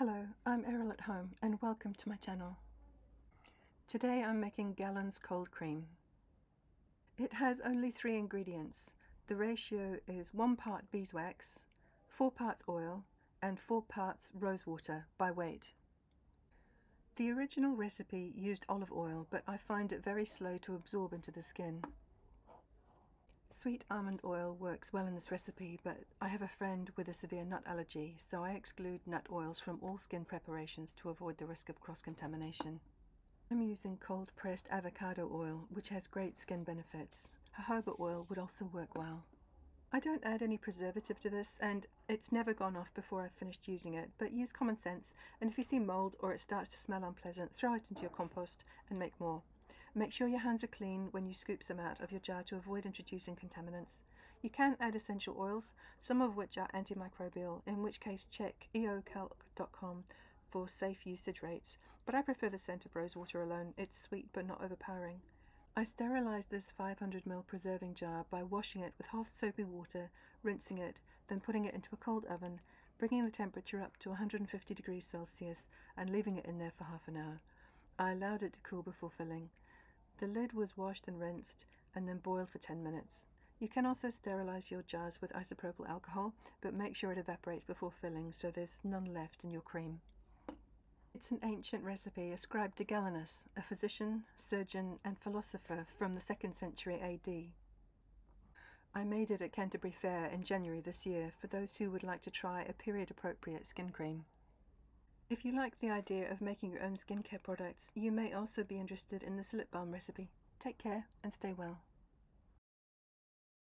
Hello, I'm Errol at home and welcome to my channel. Today I'm making Galen's cold cream. It has only 3 ingredients. The ratio is 1 part beeswax, 4 parts oil and 4 parts rose water by weight. The original recipe used olive oil, but I find it very slow to absorb into the skin. Sweet almond oil works well in this recipe, but I have a friend with a severe nut allergy, so I exclude nut oils from all skin preparations to avoid the risk of cross-contamination. I'm using cold-pressed avocado oil, which has great skin benefits. Jojoba oil would also work well. I don't add any preservative to this, and it's never gone off before I've finished using it, but use common sense, and if you see mold or it starts to smell unpleasant, throw it into your compost and make more. Make sure your hands are clean when you scoop some out of your jar to avoid introducing contaminants. You can add essential oils, some of which are antimicrobial, in which case check eocalc.com for safe usage rates, but I prefer the scent of rosewater alone. It's sweet but not overpowering. I sterilized this 500 ml preserving jar by washing it with hot soapy water, rinsing it, then putting it into a cold oven, bringing the temperature up to 150 degrees Celsius and leaving it in there for half an hour. I allowed it to cool before filling. The lid was washed and rinsed and then boiled for 10 minutes. You can also sterilize your jars with isopropyl alcohol, but make sure it evaporates before filling so there's none left in your cream. It's an ancient recipe ascribed to Galenus, a physician, surgeon and philosopher from the 2nd century AD. I made it at Canterbury Fair in January this year for those who would like to try a period-appropriate skin cream. If you like the idea of making your own skincare products, you may also be interested in this lip balm recipe. Take care and stay well.